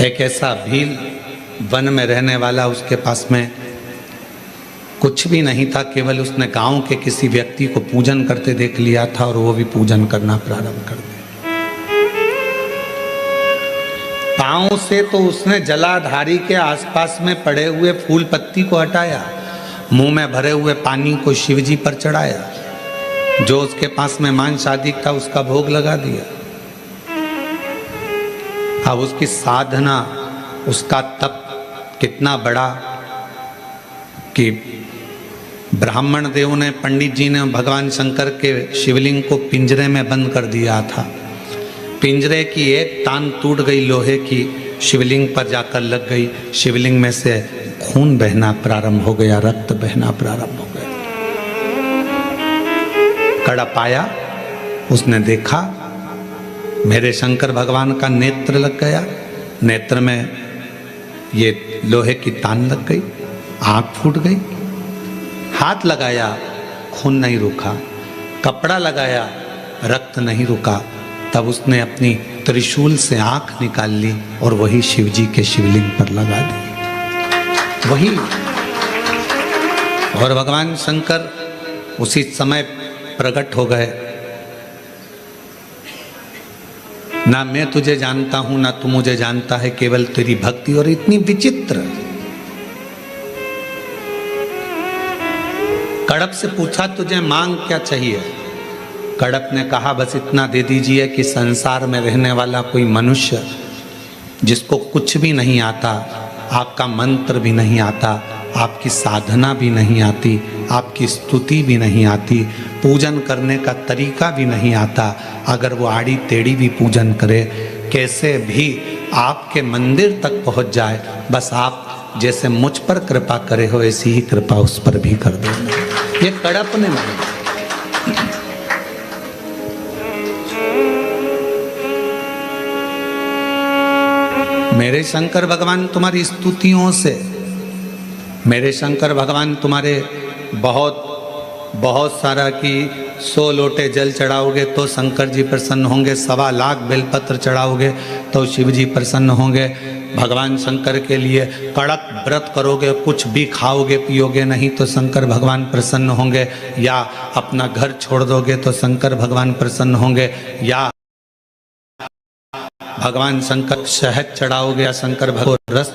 एक ऐसा भील वन में रहने वाला, उसके पास में कुछ भी नहीं था, केवल उसने गांव के किसी व्यक्ति को पूजन करते देख लिया था और वो भी पूजन करना प्रारंभ कर दिया। पांव से तो उसने जलाधारी के आसपास में पड़े हुए फूल पत्ती को हटाया, मुंह में भरे हुए पानी को शिवजी पर चढ़ाया, जो उसके पास में मांस आदि था उसका भोग लगा दिया। अब उसकी साधना, उसका तप कितना बड़ा कि ब्राह्मण देव ने, पंडित जी ने भगवान शंकर के शिवलिंग को पिंजरे में बंद कर दिया था। पिंजरे की एक तान टूट गई, लोहे की शिवलिंग पर जाकर लग गई। शिवलिंग में से खून बहना प्रारंभ हो गया, रक्त बहना प्रारंभ हो गया। कड़प आया, उसने देखा मेरे शंकर भगवान का नेत्र लग गया, नेत्र में ये लोहे की तान लग गई, आंख फूट गई। हाथ लगाया, खून नहीं रुका, कपड़ा लगाया, रक्त नहीं रुका। तब उसने अपनी त्रिशूल से आंख निकाल ली और वही शिवजी के शिवलिंग पर लगा दी, वही। और भगवान शंकर उसी समय प्रकट हो गए। ना मैं तुझे जानता हूं, ना तू मुझे जानता है, केवल तेरी भक्ति। और इतनी विचित्र। कड़प से पूछा तुझे मांग क्या चाहिए? कड़प ने कहा बस इतना दे दीजिए कि संसार में रहने वाला कोई मनुष्य जिसको कुछ भी नहीं आता, आपका मंत्र भी नहीं आता, आपकी साधना भी नहीं आती, आपकी स्तुति भी नहीं आती, पूजन करने का तरीका भी नहीं आता, अगर वो आड़ी टेढ़ी भी पूजन करे, कैसे भी आपके मंदिर तक पहुंच जाए, बस आप जैसे मुझ पर कृपा करे हो ऐसी ही कृपा उस पर भी कर देना। ये कड़प ने मांगा। मेरे शंकर भगवान तुम्हारी स्तुतियों से, मेरे शंकर भगवान तुम्हारे बहुत सारा कि 100 लोटे जल चढ़ाओगे तो शंकर जी प्रसन्न होंगे, 1.25 लाख बेलपत्र चढ़ाओगे तो शिव जी प्रसन्न होंगे। भगवान शंकर के लिए कड़क व्रत करोगे, कुछ भी खाओगे पियोगे नहीं तो शंकर भगवान प्रसन्न होंगे, या अपना घर छोड़ दोगे तो शंकर भगवान प्रसन्न होंगे, या भगवान शंकर शहद चढ़ाओगे या शंकर भगवान रस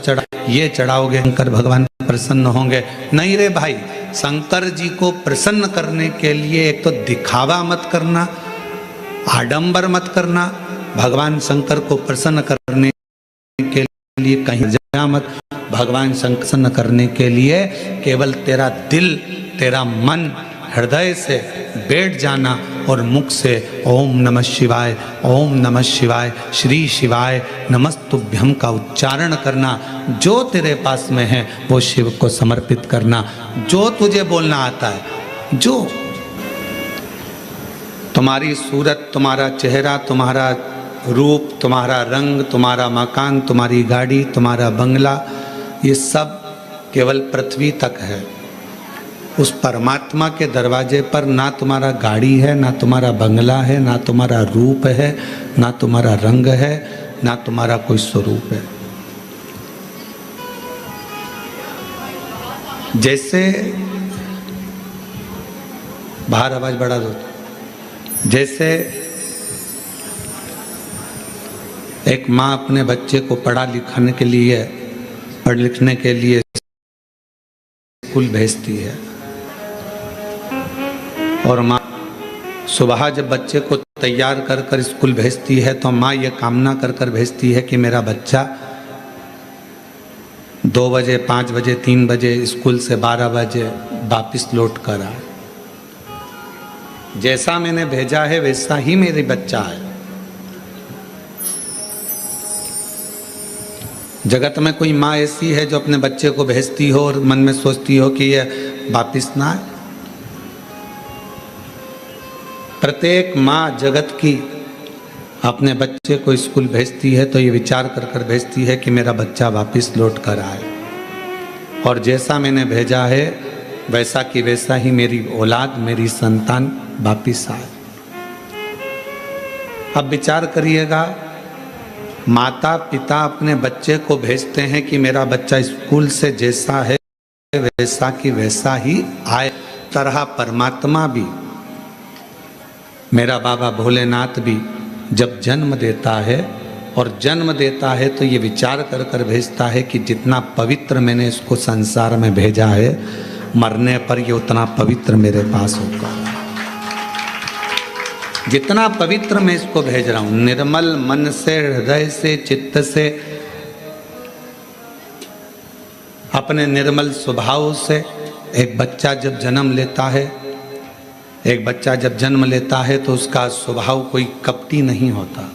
ये चढ़ाओगे, शंकर भगवान प्रसन्न होंगे। नहीं रे भाई, शंकर जी को प्रसन्न करने के लिए एक तो दिखावा मत करना, आडंबर मत करना, भगवान शंकर को प्रसन्न करने के लिए कहीं जा मत। भगवान शंकर प्रसन्न करने के लिए केवल तेरा दिल, तेरा मन हृदय से बैठ जाना और मुख से ओम नमः शिवाय, ओम नमः शिवाय, श्री शिवाय नमस्तुभ्यम का उच्चारण करना। जो तेरे पास में है वो शिव को समर्पित करना, जो तुझे बोलना आता है, जो तुम्हारी सूरत, तुम्हारा चेहरा, तुम्हारा रूप, तुम्हारा रंग, तुम्हारा मकान, तुम्हारी गाड़ी, तुम्हारा बंगला, ये सब केवल पृथ्वी तक है। उस परमात्मा के दरवाजे पर ना तुम्हारा गाड़ी है, ना तुम्हारा बंगला है, ना तुम्हारा रूप है, ना तुम्हारा रंग है, ना तुम्हारा कोई स्वरूप है। जैसे बाहर आवाज बढ़ा दो। जैसे एक माँ अपने बच्चे को पढ़ लिखने के लिए स्कूल भेजती है, और माँ सुबह जब बच्चे को तैयार कर कर स्कूल भेजती है तो माँ ये कामना कर कर भेजती है कि मेरा बच्चा 2 बजे, 5 बजे, 3 बजे स्कूल से 12 बजे वापस लौट कर आए। जैसा मैंने भेजा है वैसा ही मेरी बच्चा है। जगत में कोई माँ ऐसी है जो अपने बच्चे को भेजती हो और मन में सोचती हो कि ये वापिस ना आए? प्रत्येक माँ जगत की अपने बच्चे को स्कूल भेजती है तो ये विचार कर कर भेजती है कि मेरा बच्चा वापस लौट कर आए, और जैसा मैंने भेजा है वैसा कि वैसा ही मेरी औलाद, मेरी संतान वापस आए। अब विचार करिएगा, माता पिता अपने बच्चे को भेजते हैं कि मेरा बच्चा स्कूल से जैसा है वैसा की वैसा ही आए, तरह परमात्मा भी, मेरा बाबा भोलेनाथ भी जब जन्म देता है और जन्म देता है तो ये विचार कर कर भेजता है कि जितना पवित्र मैंने इसको संसार में भेजा है, मरने पर ये उतना पवित्र मेरे पास होगा। जितना पवित्र मैं इसको भेज रहा हूं, निर्मल मन से, हृदय से, चित्त से, अपने निर्मल स्वभाव से। एक बच्चा जब जन्म लेता है, एक बच्चा जब जन्म लेता है तो उसका स्वभाव कोई कपटी नहीं होता।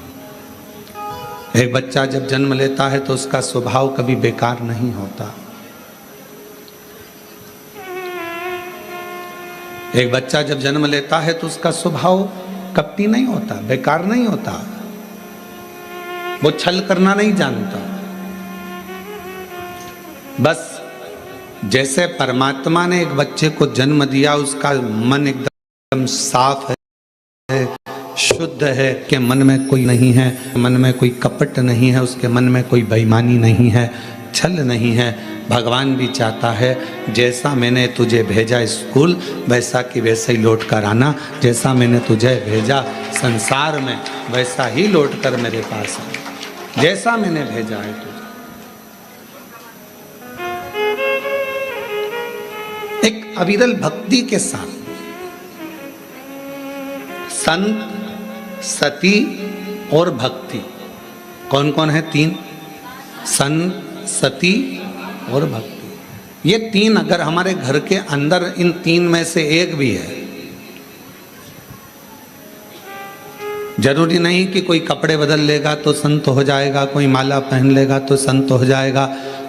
एक बच्चा जब जन्म लेता है तो उसका स्वभाव कभी बेकार नहीं होता। एक बच्चा जब जन्म लेता है तो उसका स्वभाव कपटी नहीं होता, बेकार नहीं होता, वो छल करना नहीं जानता। बस जैसे परमात्मा ने एक बच्चे को जन्म दिया, उसका मन एकदम साफ है, शुद्ध है, कि मन में कोई नहीं है, मन में कोई कपट नहीं है, उसके मन में कोई बेईमानी नहीं है, छल नहीं है। भगवान भी चाहता है जैसा मैंने तुझे भेजा स्कूल, वैसा कि वैसे ही लौट कर आना। जैसा मैंने तुझे भेजा संसार में, वैसा ही लौट कर मेरे पास आना, जैसा मैंने भेजा है तुझे। एक अविरल भक्ति के साथ संत, सती और भक्ति, कौन कौन है? तीन, संत, सती और भक्ति। ये तीन अगर हमारे घर के अंदर इन तीन में से एक भी है, जरूरी नहीं कि कोई कपड़े बदल लेगा तो संत हो जाएगा, कोई माला पहन लेगा तो संत हो जाएगा,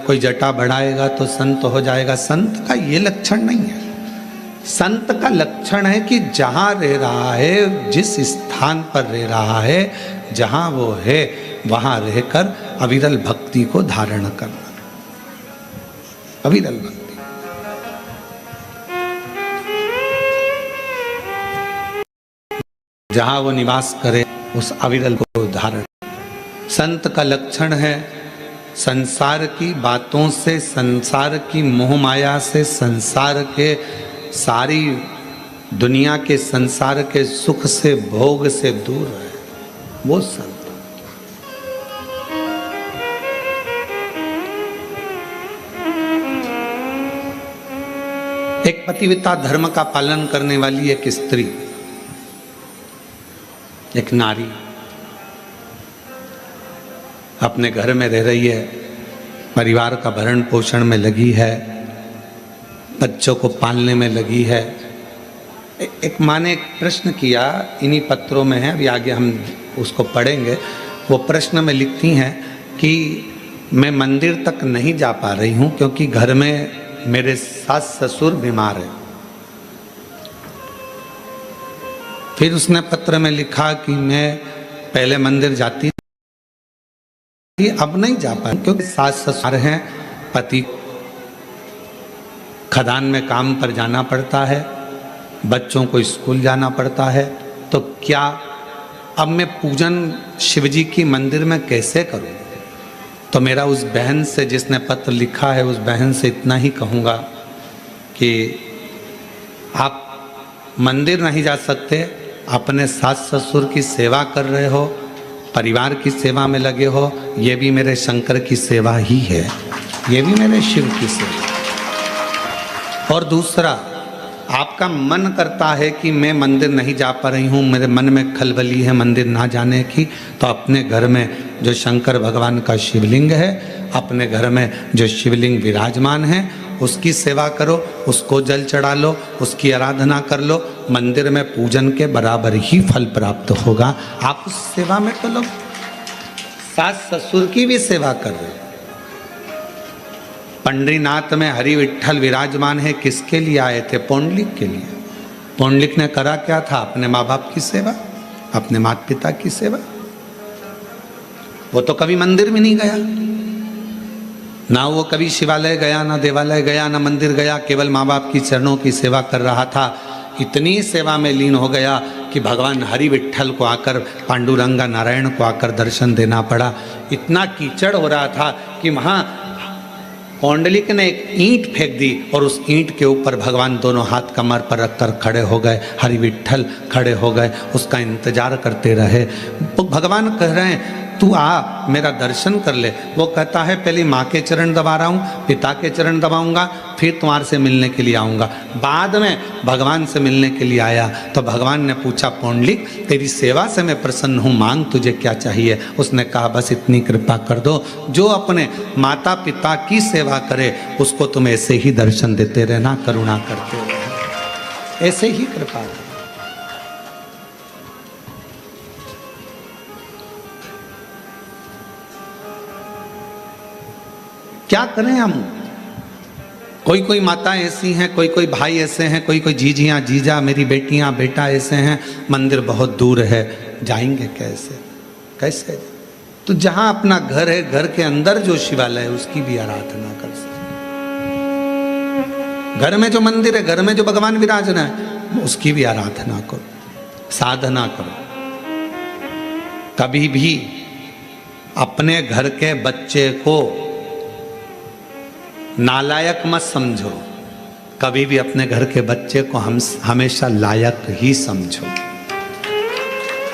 कोई जटा बढ़ाएगा तो संत हो जाएगा। संत का ये लक्षण नहीं है। संत का लक्षण है कि जहां रह रहा है, जिस स्थान पर रह रहा है, जहां वो है, वहां रहकर अविरल भक्ति को धारण करना। अविरल भक्ति, जहां वो निवास करे उस अविरल को धारण। संत का लक्षण है संसार की बातों से, संसार की मोह माया से, संसार के सारी दुनिया के संसार के सुख से, भोग से दूर है, वो संत। एक पतिव्रता धर्म का पालन करने वाली एक स्त्री, एक नारी अपने घर में रह रही है, परिवार का भरण पोषण में लगी है, बच्चों को पालने में लगी है। एक माँ ने एक प्रश्न किया, इन्हीं पत्रों में है, अभी आगे हम उसको पढ़ेंगे। वो प्रश्न में लिखती हैं कि मैं मंदिर तक नहीं जा पा रही हूँ क्योंकि घर में मेरे सास ससुर बीमार है। फिर उसने पत्र में लिखा कि मैं पहले मंदिर जाती थी, अब नहीं जा पा रही क्योंकि सास ससुर हैं, पति खदान में काम पर जाना पड़ता है, बच्चों को स्कूल जाना पड़ता है, तो क्या अब मैं पूजन शिवजी की मंदिर में कैसे करूं? तो मेरा उस बहन से, जिसने पत्र लिखा है, उस बहन से इतना ही कहूँगा कि आप मंदिर नहीं जा सकते, अपने सास ससुर की सेवा कर रहे हो, परिवार की सेवा में लगे हो, ये भी मेरे शंकर की सेवा ही है, ये भी मेरे शिव की सेवा। और दूसरा, आपका मन करता है कि मैं मंदिर नहीं जा पा रही हूँ, मेरे मन में खलबली है मंदिर ना जाने की, तो अपने घर में जो शंकर भगवान का शिवलिंग है, अपने घर में जो शिवलिंग विराजमान है, उसकी सेवा करो, उसको जल चढ़ा लो, उसकी आराधना कर लो, मंदिर में पूजन के बराबर ही फल प्राप्त होगा। आप उस सेवा में तो लोग सास ससुर की भी सेवा कर रहे हो। पंडरीनाथ में हरि विठ्ठल विराजमान है, किसके लिए आए थे? पौंडलिक के लिए। पौंडलिक ने करा क्या था? अपने माँ बाप की सेवा, अपने माता पिता की सेवा। वो तो कभी मंदिर में नहीं गया, ना वो कभी शिवालय गया, ना देवालय गया, ना मंदिर गया, केवल माँ बाप की चरणों की सेवा कर रहा था। इतनी सेवा में लीन हो गया कि कि भगवान हरि विट्ठल को आकर, पांडुरंगा नारायण को आकर दर्शन देना पड़ा। इतना कीचड़ हो रहा था कि वहाँ पौंडलिक ने एक ईंट फेंक दी और उस ईंट के ऊपर भगवान दोनों हाथ कमर पर रखकर खड़े हो गए। हरि विट्ठल खड़े हो गए, उसका इंतजार करते रहे। भगवान कह रहे हैं तू आ मेरा दर्शन कर ले। वो कहता है पहले माँ के चरण दबा रहा हूँ, पिता के चरण दबाऊंगा, फिर तुम्हारे से मिलने के लिए आऊँगा। बाद में भगवान से मिलने के लिए आया तो भगवान ने पूछा पौंडलिक तेरी सेवा से मैं प्रसन्न हूँ, मांग तुझे क्या चाहिए। उसने कहा बस इतनी कृपा कर दो, जो अपने माता पिता की सेवा करे उसको तुम ऐसे ही दर्शन देते रहना, करुणा करते रहना, ऐसे ही कृपा करो। क्या करें हम? कोई कोई माता ऐसी हैं, कोई कोई भाई ऐसे हैं, कोई कोई जीजियाँ जीजा, मेरी बेटियाँ बेटा ऐसे हैं, मंदिर बहुत दूर है, जाएंगे कैसे? कैसे? तो जहाँ अपना घर है, घर के अंदर जो शिवालय है उसकी भी आराधना कर सकते। घर में जो मंदिर है, घर में जो भगवान विराजना है उसकी भी आराधना करो, साधना करो। कभी भी अपने घर के बच्चे को नालायक मत समझो, कभी भी अपने घर के बच्चे को हम हमेशा लायक ही समझो।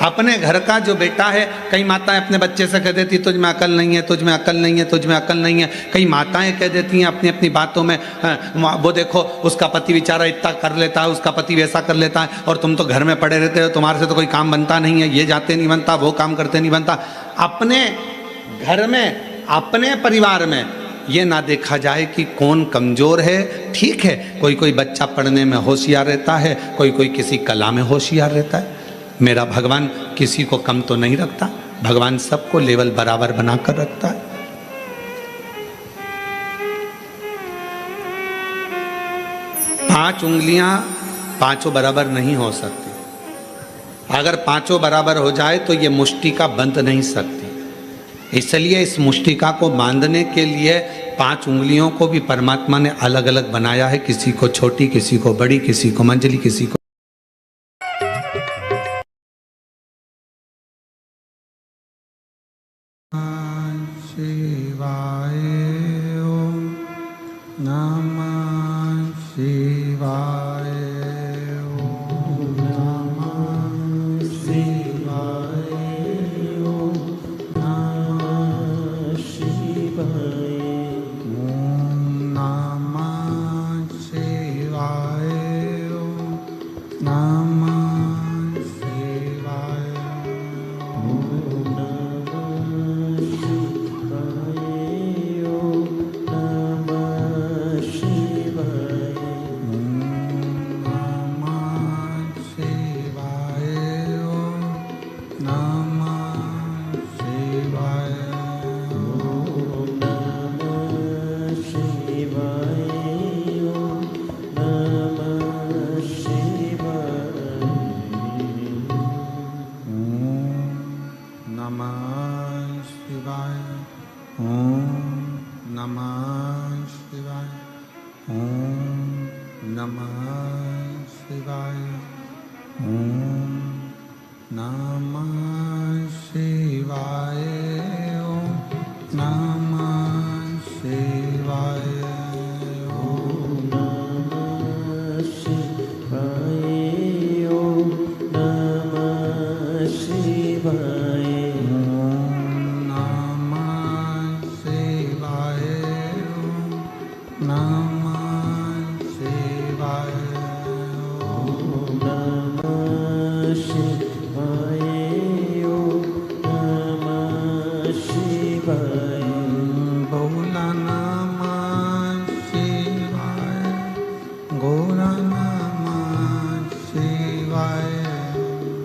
अपने घर का जो बेटा है, कई माताएं अपने बच्चे से कह देती तुझ में अकल नहीं है, तुझ में अकल नहीं है, तुझ में अकल नहीं है। कई माताएं कह देती हैं अपनी अपनी बातों में, वो देखो उसका पति बेचारा इतना कर लेता है, उसका पति वैसा कर लेता है, और तुम तो घर में पड़े रहते हो, तुम्हारे से तो कोई काम बनता नहीं है, ये जाते नहीं बनता, वो काम करते नहीं बनता। अपने घर में, अपने परिवार में ये ना देखा जाए कि कौन कमजोर है। ठीक है, कोई कोई बच्चा पढ़ने में होशियार रहता है, कोई कोई किसी कला में होशियार रहता है। मेरा भगवान किसी को कम तो नहीं रखता, भगवान सबको लेवल बराबर बनाकर रखता है। पांच उंगलियां पांचों बराबर नहीं हो सकती। अगर पांचों बराबर हो जाए तो ये मुष्टिका बंध नहीं सकती। इसलिए इस मुष्टिका को बांधने के लिए पांच उंगलियों को भी परमात्मा ने अलग अलग बनाया है, किसी को छोटी, किसी को बड़ी, किसी को मंजली, किसी को शिवाय ओम नमः शिवाय ओम नमः शिवाय ओम नमः शिवाय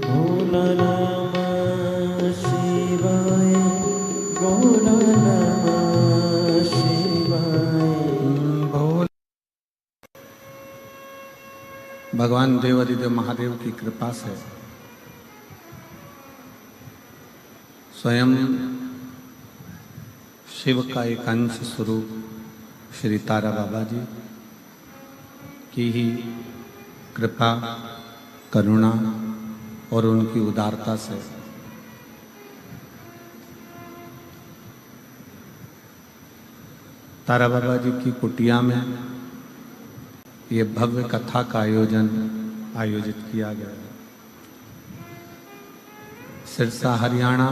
ओम नमः शिवाय ओम नमः शिवाय ओम भगवान देवादिदेव महादेव की कृपा से स्वयं शिव का एक अंश स्वरूप श्री तारा बाबा जी की ही कृपा, करुणा, और उनकी उदारता से तारा बाबा जी की कुटिया में ये भव्य कथा का आयोजित किया गया। सिरसा हरियाणा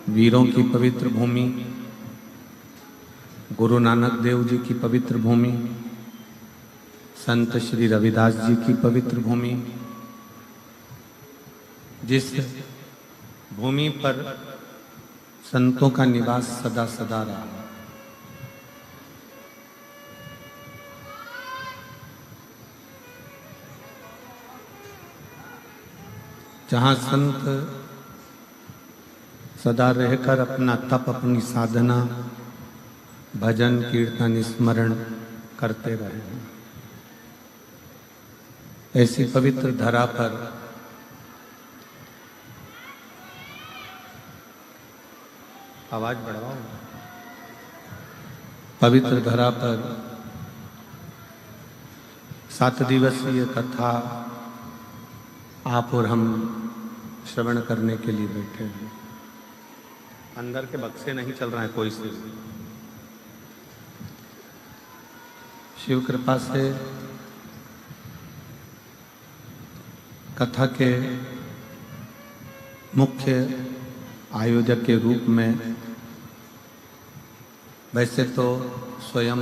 वीरों की पवित्र भूमि, गुरु नानक देव जी की पवित्र भूमि, संत श्री रविदास जी की पवित्र भूमि, जिस भूमि पर संतों का निवास सदा सदा रहा, जहां संत सदा रहकर अपना तप, अपनी साधना, भजन कीर्तन स्मरण करते रहे, ऐसी पवित्र धरा पर आवाज बढ़ाओ, पवित्र धरा पर 7 दिवसीय कथा आप और हम श्रवण करने के लिए बैठे हैं। अंदर के बक्से नहीं चल रहा है कोई से। शिव कृपा से कथा के मुख्य आयोजक के रूप में वैसे तो स्वयं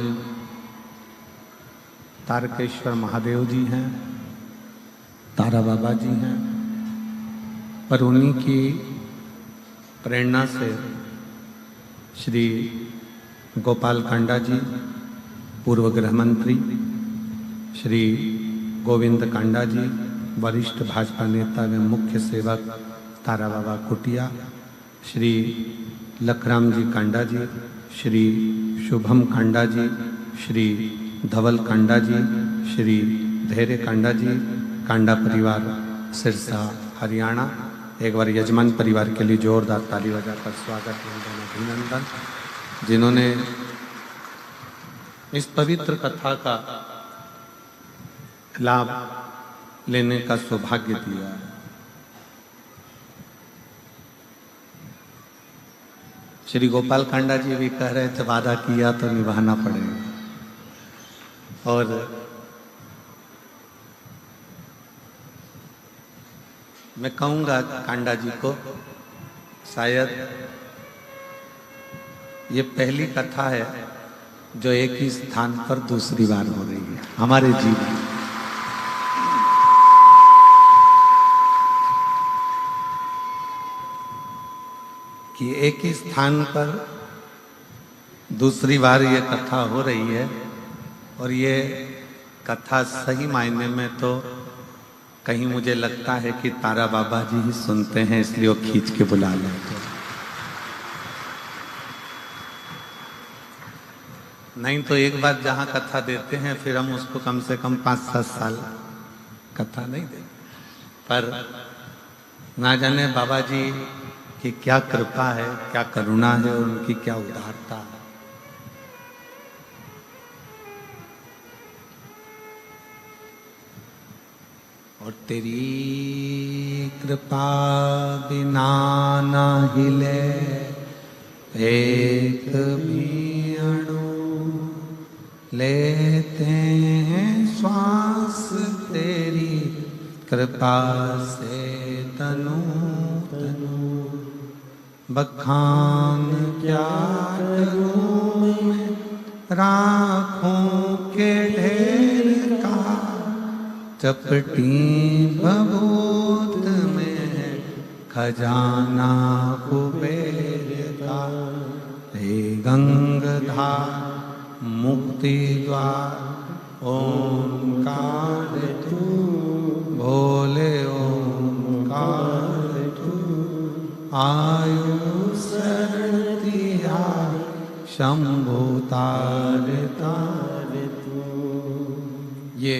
तारकेश्वर महादेव जी हैं, तारा बाबा जी हैं, पर उन्हीं की प्रेरणा से श्री गोपाल कांडा जी, पूर्व गृह मंत्री, श्री गोविंद कांडा जी, वरिष्ठ भाजपा नेता व मुख्य सेवक तारा बाबा कुटिया, श्री लखराम जी कांडा जी, श्री शुभम कांडा जी, श्री धवल कांडा जी, श्री धैर्य कांडा जी, कांडा परिवार सिरसा हरियाणा। एक बार यजमान परिवार के लिए जोरदार ताली बजाकर स्वागत एवं अभिनंदन, जिन्होंने इस पवित्र कथा का लाभ लेने का सौभाग्य दिया है। श्री गोपाल कांडा जी भी कह रहे थे वादा किया तो निभाना पड़ेगा, और मैं कहूँगा कांडा जी को, शायद ये पहली कथा है जो एक ही स्थान पर दूसरी बार हो रही है हमारे जीवन में। कि एक ही स्थान पर दूसरी बार ये कथा हो रही है, और ये कथा सही मायने में तो कहीं मुझे लगता है कि तारा बाबा जी ही सुनते हैं, इसलिए वो खींच के बुला लेते हैं। नहीं तो एक बार जहां कथा देते हैं फिर हम उसको कम से कम 5-7 साल कथा नहीं देते। पर ना जाने बाबा जी की क्या कृपा है, क्या करुणा है, और उनकी क्या उदारता है। और तेरी कृपा बिना ना हिले एक भी अणु, लेते हैं श्वास तेरी कृपा से तनु तनु। बखान क्या करूं मैं राखों के ढेर का, चपटी बबूत में है खजाना कुबेर का। हे गंगाधार मुक्ति द्वार ओंकार तू, भोले ओंकार तू। आयु सरतिया शंभु तार तार तू। ये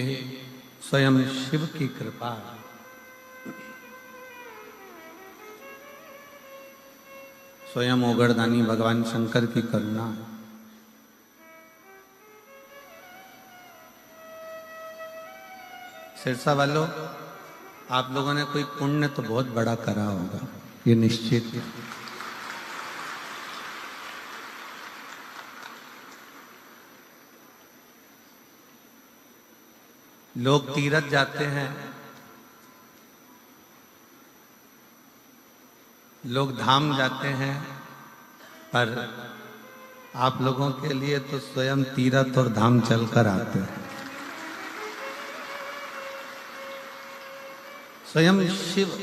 स्वयं शिव की कृपा है। स्वयं ओगरदानी भगवान शंकर की करुणा है। सिरसा वालों, आप लोगों ने कोई पुण्य तो बहुत बड़ा करा होगा, ये निश्चित। लोग तीरथ जाते हैं, लोग धाम जाते हैं, पर आप लोगों के लिए तो स्वयं तीरथ और धाम चलकर आते हैं। स्वयं शिव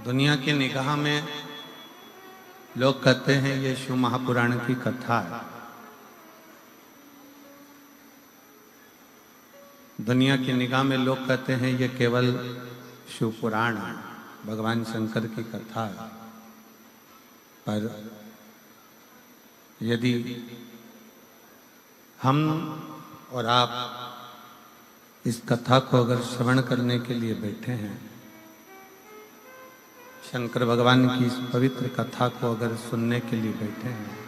दुनिया की निगाह में लोग कहते हैं ये शिव महापुराण की कथा है। दुनिया की निगाह में लोग कहते हैं ये केवल शिव पुराण है, भगवान शंकर की कथा है। पर यदि हम और आप इस कथा को अगर श्रवण करने के लिए बैठे हैं, शंकर भगवान की इस पवित्र कथा को अगर सुनने के लिए बैठे हैं,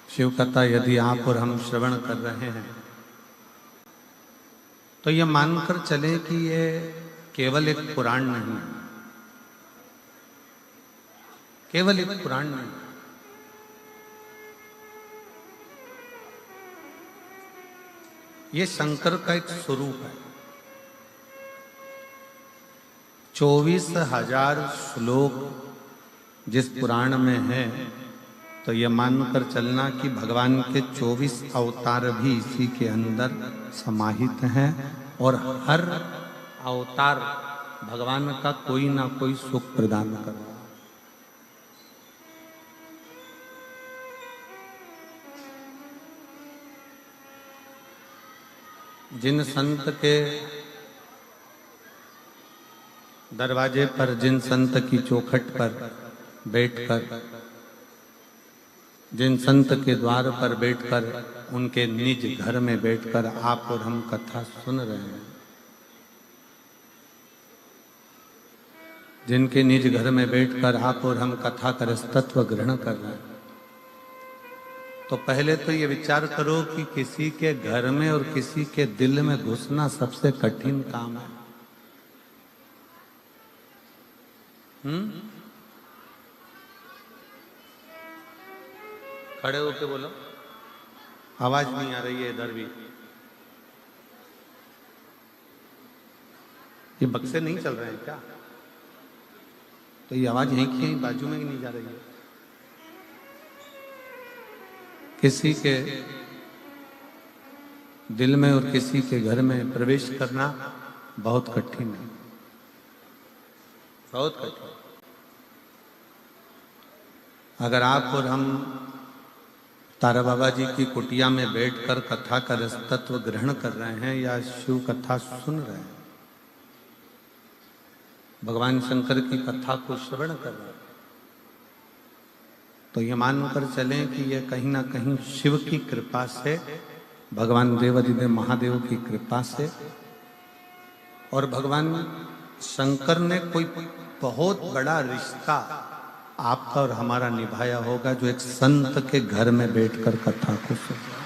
शिव कथा यदि आप और हम श्रवण कर रहे हैं, तो ये मानकर चलें कि ये केवल एक पुराण नहीं है, केवल एक पुराण नहीं। ये शंकर का एक स्वरूप है। 24,000 श्लोक जिस पुराण में है, तो ये मानकर चलना कि भगवान के 24 अवतार भी इसी के अंदर समाहित हैं, और हर अवतार भगवान का कोई ना कोई सुख प्रदान कर रहा है। जिन संत के दरवाजे पर, जिन संत की चौखट पर बैठकर, जिन संत के द्वार पर बैठकर, उनके निज घर में बैठकर आप और हम कथा सुन रहे हैं, जिनके निज घर में बैठकर आप और हम कथा का रसतत्व ग्रहण कर रहे हैं, तो पहले तो ये विचार करो कि किसी के घर में और किसी के दिल में घुसना सबसे कठिन काम है। खड़े होके बोलो, आवाज नहीं आ रही है इधर भी। ये बक्से नहीं चल रहे हैं क्या? तो ये आवाज यहीं की बाजू में ही नहीं जा रही है। किसी के दिल में और किसी के घर में प्रवेश करना बहुत कठिन है, बहुत कठिन। अगर आप और हम तारा बाबा जी की कुटिया में बैठकर कथा का रसतत्व ग्रहण कर रहे हैं या शिव कथा सुन रहे हैं, भगवान शंकर की कथा को श्रवण कर रहे हैं, तो ये मानकर चलें कि ये कहीं ना कहीं शिव की कृपा से, भगवान देवाधिदेव महादेव की कृपा से, और भगवान शंकर ने कोई बहुत बड़ा रिश्ता आपका और हमारा निभाया होगा, जो एक संत के घर में बैठकर कथा को सुना।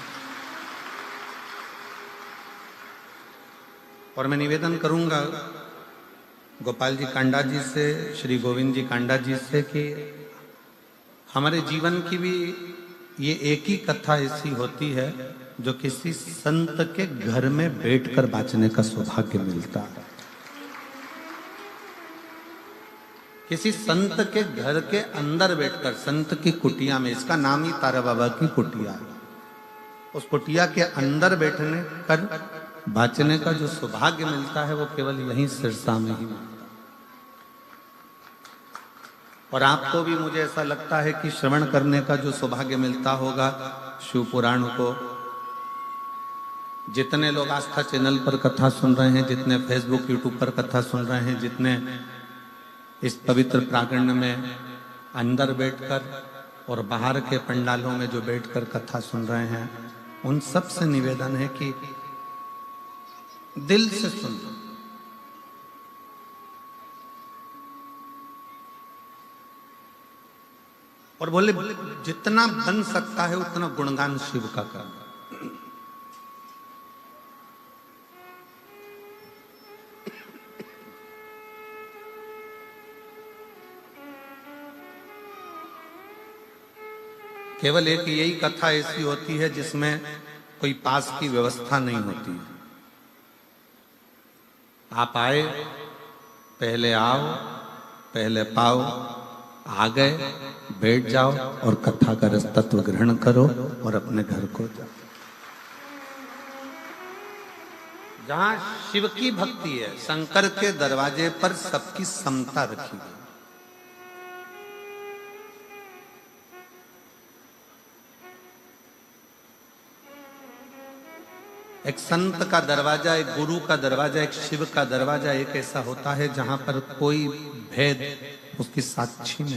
और मैं निवेदन करूंगा गोपाल जी कांडा जी से, श्री गोविंद जी कांडा जी से, कि हमारे जीवन की भी ये एक ही कथा ऐसी होती है जो किसी संत के घर में बैठकर बांचने का सौभाग्य मिलता है। किसी संत के घर के अंदर बैठकर, संत की कुटिया में, इसका नाम ही तारा बाबा की कुटिया है, उस कुटिया के अंदर बैठने कर बांचने का जो सौभाग्य मिलता है वो केवल यहीं सिरसा में ही मिलता है। और आपको भी मुझे ऐसा लगता है कि श्रवण करने का जो सौभाग्य मिलता होगा शिव पुराण को, जितने लोग आस्था चैनल पर कथा सुन रहे हैं, जितने फेसबुक यूट्यूब पर कथा सुन रहे हैं, जितने इस पवित्र प्रांगण में अंदर बैठकर और बाहर के पंडालों में जो बैठकर कथा सुन रहे हैं, उन सब से निवेदन है कि दिल से सुन, और बोले जितना बन सकता है उतना गुणगान शिव का करना। केवल एक यही कथा ऐसी होती है जिसमें कोई पास की व्यवस्था नहीं होती है। आप आए, पहले आओ, पहले पाओ, आ गए, बैठ जाओ और कथा का रस तत्व ग्रहण करो और अपने घर को जाओ। जहां शिव की भक्ति है, शंकर के दरवाजे पर सबकी समता रखी गई। एक संत का दरवाजा, एक गुरु का दरवाजा, एक शिव का दरवाजा एक ऐसा होता है जहां पर कोई भेद उसकी साक्षी में